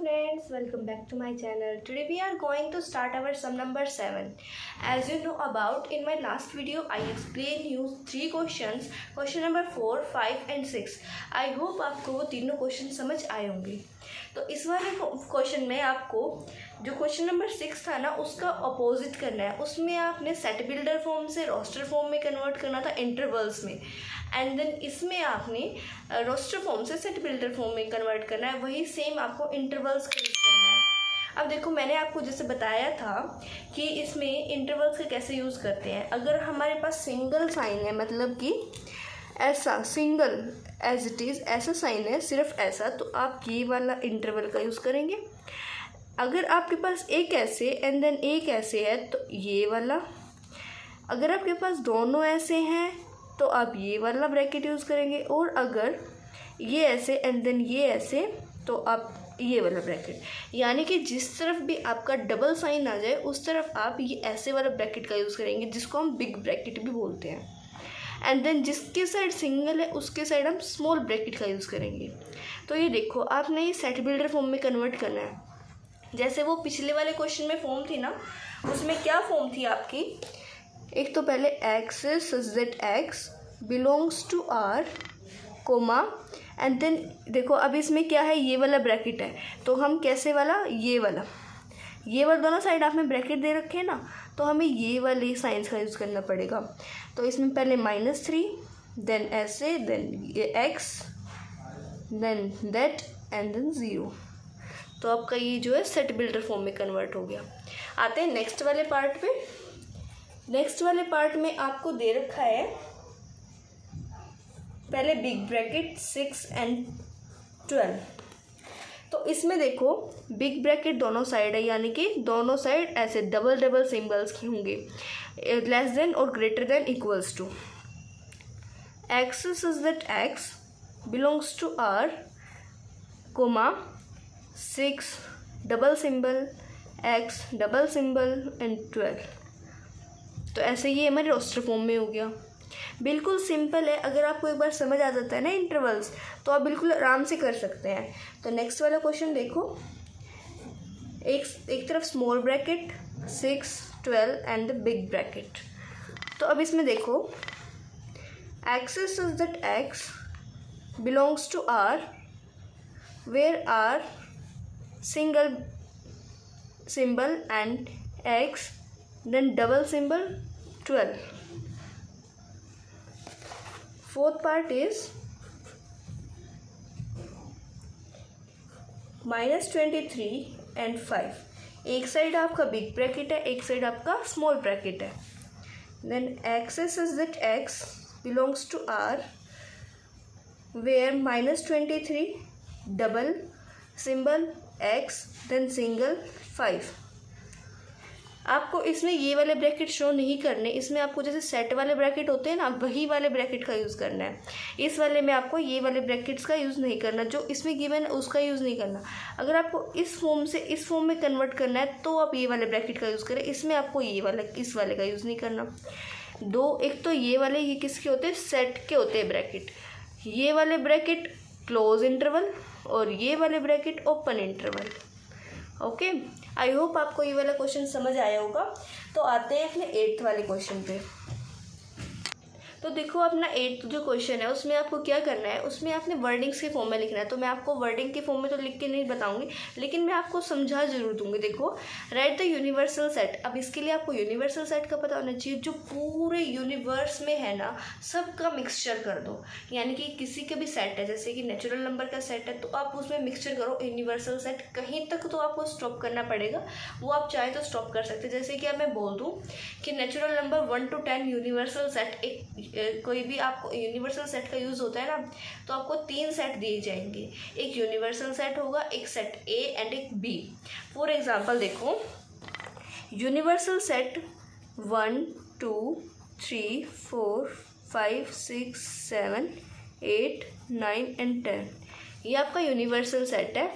friends, welcome back to my channel. Today we are going to start our sum number 7. As you know about, in my last video I explained you 3 questions, question number 4, 5 and 6. I hope आपको वो तीनों question समझ आए होंगे। तो इस वाले question में आपको जो क्वेश्चन नंबर 6 था ना, उसका अपोजिट करना है। उसमें आपने सेट बिल्डर फॉर्म से रोस्टर फॉर्म में कन्वर्ट करना था इंटरवल्स में, एंड देन इसमें आपने रोस्टर फॉर्म से सेट बिल्डर फॉर्म में कन्वर्ट करना है। वही सेम आपको इंटरवल्स का यूज़ करना है। अब देखो, मैंने आपको जैसे बताया था कि इसमें इंटरवल्स का कैसे यूज़ करते हैं। अगर हमारे पास सिंगल साइन है, मतलब कि ऐसा सिंगल एज इट इज़ ऐसा साइन है, सिर्फ ऐसा, तो आप ये वाला इंटरवल का यूज़ करेंगे। अगर आपके पास एक ऐसे एंड देन एक ऐसे है तो ये वाला। अगर आपके पास दोनों ऐसे हैं तो आप ये वाला ब्रैकेट यूज़ करेंगे, और अगर ये ऐसे एंड देन ये ऐसे तो आप ये वाला ब्रैकेट। यानी कि जिस तरफ भी आपका डबल साइन आ जाए उस तरफ आप ये ऐसे वाला ब्रैकेट का यूज़ करेंगे, जिसको हम बिग ब्रैकेट भी बोलते हैं। एंड देन जिसके साइड सिंगल है उसके साइड हम स्मॉल ब्रैकेट का यूज़ करेंगे। तो ये देखो, आपने ये सेट बिल्डर फॉर्म में कन्वर्ट करना है। जैसे वो पिछले वाले क्वेश्चन में फॉर्म थी ना, उसमें क्या फॉर्म थी आपकी। एक तो पहले x such that x belongs to R comma, and then देखो अब इसमें क्या है, ये वाला ब्रैकेट है। तो हम कैसे वाला, ये वाला दोनों साइड आपने ब्रैकेट दे रखे हैं ना, तो हमें ये वाले साइंस का यूज़ करना पड़ेगा। तो इसमें पहले -3, देन ऐसे, देन ये x, then that and then 0। तो आपका ये जो है सेट बिल्डर फॉर्म में कन्वर्ट हो गया। आते हैं नेक्स्ट वाले पार्ट पे। नेक्स्ट वाले पार्ट में आपको दे रखा है पहले बिग ब्रैकेट 6 एंड 12। तो इसमें देखो, बिग ब्रैकेट दोनों साइड है, यानी कि दोनों साइड ऐसे डबल सिंबल्स की होंगे, लेस देन और greater than equals to. X such that x belongs to R comma 6 double symbol x double symbol and 12। तो ऐसे ये हमारे रोस्टर फॉर्म में हो गया। बिल्कुल सिंपल है। अगर आपको एक बार समझ आ जाता है ना इंटरवल्स, तो आप बिल्कुल आराम से कर सकते हैं। तो नेक्स्ट वाला क्वेश्चन देखो, एक तरफ small bracket 6 12 and the big bracket. तो अब इसमें देखो, x such that x belongs to R where are single symbol and x then double symbol 12। Fourth part is -23 and 5। एक साइड आपका बिग ब्रैकेट है, एक साइड आपका स्मॉल ब्रैकेट है। Then x such that x belongs to R where -23 double symbol x then single 5। आपको इसमें ये वाले ब्रैकेट शो नहीं करने, इसमें आपको जैसे सेट वाले ब्रैकेट होते हैं ना, वही वाले ब्रैकेट का यूज़ करना है। इस वाले में आपको ये वाले ब्रैकेट्स का यूज़ नहीं करना, जो इसमें गिवन है उसका यूज़ नहीं करना। अगर आपको इस फॉर्म से इस फॉर्म में कन्वर्ट करना है तो आप ये वाले ब्रैकेट का यूज़ करें। इसमें आपको ये वाला इस वाले का यूज़ नहीं करना। एक तो ये वाले, ये किसके होते हैं, सेट के होते हैं ब्रैकेट। ये वाले ब्रैकेट क्लोज इंटरवल और ये वाले bracket open interval. Okay, I hope आपको ये वाला क्वेश्चन समझ आया होगा। तो आते हैं अपने 8th वाले क्वेश्चन पे। तो देखो, अपना 8th जो क्वेश्चन है उसमें आपको क्या करना है, उसमें आपने वर्डिंग्स के फॉर्म में लिखना है। तो मैं आपको वर्डिंग के फॉर्म में तो लिख के नहीं बताऊंगी, लेकिन मैं आपको समझा जरूर दूंगी। देखो, राइट द यूनिवर्सल सेट। अब इसके लिए आपको यूनिवर्सल सेट का पता होना चाहिए, जो पूरे यूनिवर्स में है ना, सबका मिक्सचर कर दो। यानी कि किसी का भी सेट है, जैसे कि नेचुरल नंबर का सेट है, तो आप उसमें मिक्सचर करो यूनिवर्सल सेट। कहीं तक तो आपको स्टॉप करना पड़ेगा, वो आप चाहे तो स्टॉप कर सकते हैं। जैसे कि अब मैं बोल दूँ कि natural number 1 to 10 universal set, कोई भी आपको यूनिवर्सल सेट का यूज़ होता है ना, तो आपको 3 सेट दिए जाएंगे। एक यूनिवर्सल सेट होगा, एक सेट ए एंड एक बी। फॉर एग्जांपल देखो, यूनिवर्सल सेट 1 2 3 4 5 6 7 8 9 एंड 10, ये आपका यूनिवर्सल सेट है।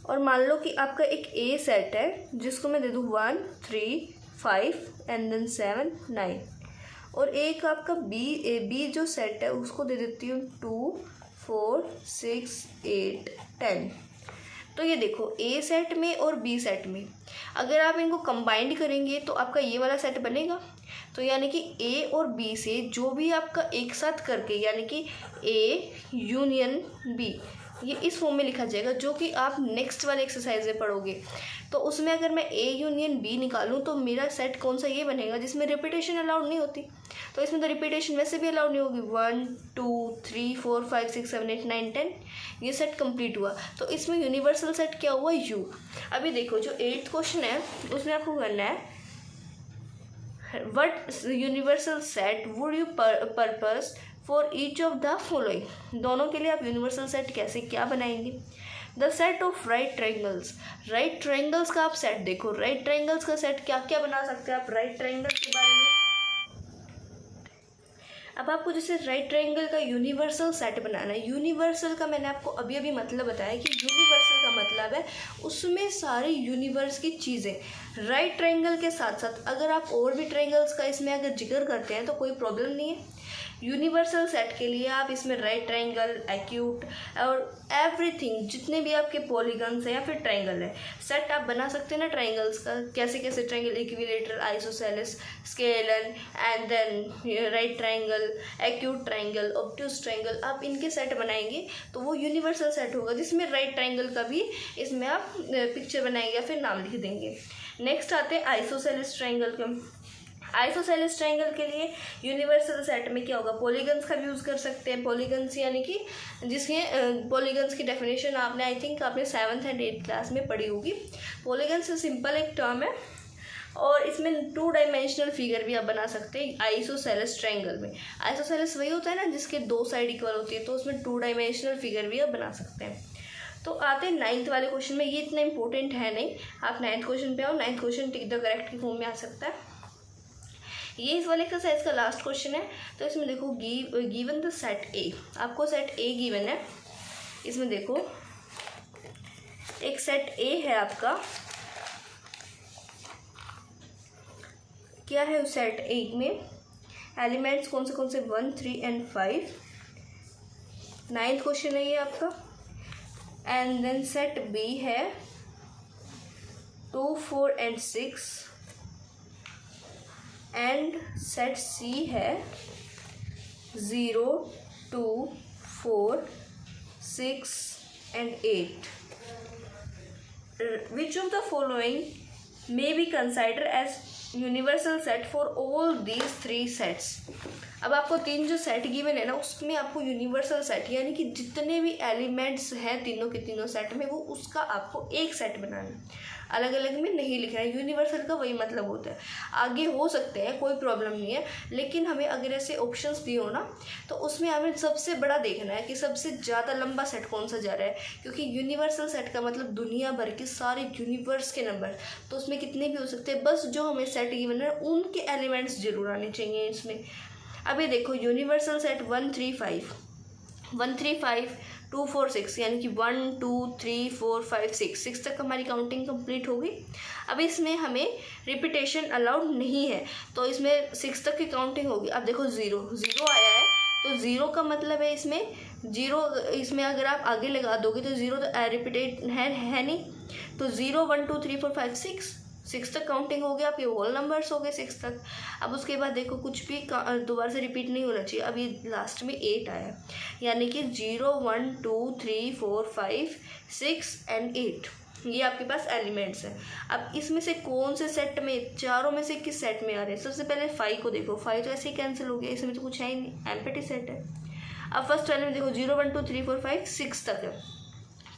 और मान लो कि आपका एक ए सेट है, जिसको मैं दे दूँ 1 3 5 एंड देन 7 9, और एक आपका बी जो सेट है उसको दे देती हूँ 2 4 6 8 10। तो ये देखो ए सेट में और बी सेट में अगर आप इनको कंबाइंड करेंगे तो आपका ये वाला सेट बनेगा। तो यानी कि ए और बी से जो भी आपका एक साथ करके यानी कि ए यूनियन बी, ये इस फॉर्म में लिखा जाएगा जो कि आप नेक्स्ट वाले एक्सरसाइज में पढ़ोगे। तो उसमें अगर मैं ए यूनियन बी निकालूं तो मेरा सेट कौन सा ये बनेगा जिसमें रिपीटेशन अलाउड नहीं होती। तो इसमें तो रिपीटेशन वैसे भी अलाउड नहीं होगी। 1 2 3 4 5 6 7 8 9 10 ये सेट कंप्लीट हुआ। तो इसमें यूनिवर्सल सेट क्या हुआ, यू। अभी देखो जो 8th क्वेश्चन है उसमें आपको करना है what universal set would you purpose for each of the following. दोनों के लिए आप यूनिवर्सल सेट कैसे क्या बनाएंगे। The set of right triangles, right triangles का आप सेट देखो, राइट ट्राइंगल्स का सेट क्या क्या बना सकते हैं आप राइट ट्राइंगल के बारे में। अब आपको जैसे राइट ट्राइंगल का यूनिवर्सल सेट बनाना है। यूनिवर्सल का मैंने आपको अभी अभी मतलब बताया कि यूनिवर्सल का मतलब है उसमें सारे यूनिवर्स की चीज़ें। राइट ट्राइंगल के साथ साथ अगर आप और भी ट्राइंगल्स का इसमें अगर जिक्र करते हैं तो कोई प्रॉब्लम नहीं है। यूनिवर्सल सेट के लिए आप इसमें राइट ट्राइंगल, एक्यूट और एवरीथिंग जितने भी आपके पॉलीगन्स हैं या फिर ट्राइंगल है सेट आप बना सकते हैं ना ट्राइंगल्स का। कैसे कैसे triangle, equilateral, isosceles, scalene and then right triangle, acute triangle, obtuse triangle, आप इनके सेट बनाएंगे तो वो यूनिवर्सल सेट होगा जिसमें राइट ट्राइंगल का भी इसमें आप पिक्चर बनाएंगे या फिर नाम लिख देंगे। नेक्स्ट आते हैं आइसोसेलेस ट्राइंगल के। आइसोसेलेस ट्राइंगल के लिए यूनिवर्सल सेट में क्या होगा, पॉलीगन्स का भी यूज़ कर सकते हैं। पॉलीगन्स यानी कि जिसके पॉलीगन्स की डेफिनेशन आपने आई थिंक आपने 7th एंड 8th क्लास में पढ़ी होगी। पॉलीगन्स सिंपल एक टर्म है और इसमें 2 डायमेंशनल फिगर भी आप बना सकते हैं आइसोसेलेस ट्राइंगल में। आइसोसेलेस वही होता है ना जिसके 2 साइड इक्वल होती है, तो उसमें 2 डायमेंशनल फिगर भी आप बना सकते हैं। तो आते हैं 9th वाले क्वेश्चन में। ये इतना इंपॉर्टेंट है नहीं, आप 9th क्वेश्चन पे आओ। 9th question tick the correct की फॉर्म में आ सकता है। ये इस वाले एक्सरसाइज का लास्ट क्वेश्चन है। तो इसमें देखो गिवन द सेट ए, आपको सेट ए गिवन है। इसमें देखो एक सेट ए है आपका, क्या है उस सेट ए में एलिमेंट्स कौन से 1 3 एंड 5। 9th क्वेश्चन है ये आपका। एंड देन सेट बी है 2 4 एंड 6 एंड सेट सी है 0 2 4 6 and 8। Which of the following may be consider as universal set for all these 3 sets. अब आपको 3 जो सेट गिवन है ना उसमें आपको यूनिवर्सल सेट यानी कि जितने भी एलिमेंट्स हैं तीनों के तीनों सेट में वो उसका आपको एक सेट बनाना है, अलग अलग में नहीं लिखना है। यूनिवर्सल का वही मतलब होता है। आगे हो सकते हैं कोई प्रॉब्लम नहीं है, लेकिन हमें अगर ऐसे ऑप्शंस दिए हो ना तो उसमें हमें सबसे बड़ा देखना है कि सबसे ज़्यादा लंबा सेट कौन सा जा रहा है, क्योंकि यूनिवर्सल सेट का मतलब दुनिया भर के सारे यूनिवर्स के नंबर, तो उसमें कितने भी हो सकते हैं, बस जो हमें सेट गिवन है उनके एलिमेंट्स जरूर आने चाहिए इसमें। अभी देखो यूनिवर्सल सेट 1 3 5 1 3 5 2 4 6 यानी कि 1 2 3 4 5 6 तक हमारी काउंटिंग कंप्लीट होगी। अब इसमें हमें रिपीटेशन अलाउड नहीं है तो इसमें 6 तक की काउंटिंग होगी। अब देखो 0 आया है तो 0 का मतलब है इसमें 0, इसमें अगर आप आगे लगा दोगे तो 0 तो रिपीटेड है नहीं, तो 0 1 2 3 4 5 6 तक काउंटिंग हो गया, आपके होल नंबर्स हो गए 6 तक। अब उसके बाद देखो कुछ भी दोबारा से रिपीट नहीं होना चाहिए। अब ये लास्ट में 8 आया यानी कि 0 1 2 3 4 5 6 एंड 8 ये आपके पास एलिमेंट्स हैं। अब इसमें से कौन से सेट में, चारों में से किस सेट में आ रहे हैं। सबसे पहले 5 को देखो, 5 तो ऐसे ही कैंसिल हो गया, इसमें तो कुछ है ही नहीं, एम्प्टी सेट है। अब फर्स्ट वाले में देखो 0 1 2 3 4 5 6 तक है,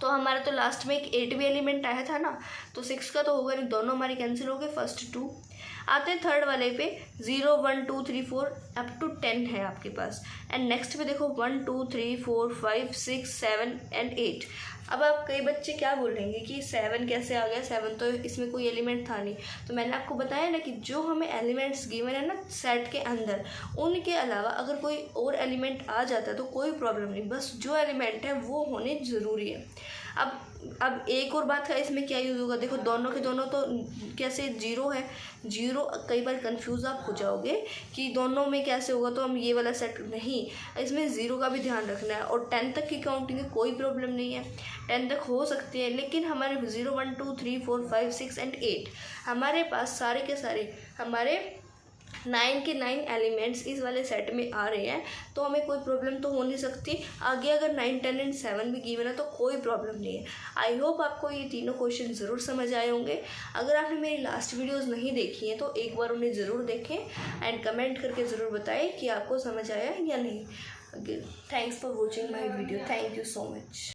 तो हमारा तो लास्ट में एक 8 भी एलिमेंट आया था ना, तो 6 का तो होगा नहीं, दोनों हमारे कैंसिल हो गए, फर्स्ट 2। आते हैं थर्ड वाले पे 0 1 2 3 4 अप टू 10 है आपके पास। एंड नेक्स्ट पे देखो 1 2 3 4 5 6 7 एंड 8। अब आप कई बच्चे क्या बोलेंगे कि 7 कैसे आ गया, 7 तो इसमें कोई एलिमेंट था नहीं। तो मैंने आपको बताया ना कि जो हमें एलिमेंट्स गिवन है ना सेट के अंदर, उनके अलावा अगर कोई और एलिमेंट आ जाता है तो कोई प्रॉब्लम नहीं, बस जो एलिमेंट है वो होने ज़रूरी है। अब अब एक और बात का इसमें क्या यूज़ होगा, देखो दोनों के दोनों तो कैसे जीरो है, जीरो कई बार कंफ्यूज आप हो जाओगे कि दोनों में कैसे होगा, तो हम ये वाला सेट नहीं, इसमें ज़ीरो का भी ध्यान रखना है। और 10 तक की काउंटिंग है, कोई प्रॉब्लम नहीं है, 10 तक हो सकती है, लेकिन हमारे 0 1 2 3 4 5 6 एंड 8 हमारे पास सारे के सारे हमारे 9 के 9 एलिमेंट्स इस वाले सेट में आ रहे हैं, तो हमें कोई प्रॉब्लम तो हो नहीं सकती। आगे अगर 9 10 एंड 7 भी गिवन है तो कोई प्रॉब्लम नहीं है। आई होप आपको ये तीनों क्वेश्चन ज़रूर समझ आए होंगे। अगर आपने मेरी लास्ट वीडियोस नहीं देखी हैं तो एक बार उन्हें ज़रूर देखें एंड कमेंट करके ज़रूर बताएं कि आपको समझ आया या नहीं। Thanks for watching my video. Thank you so much.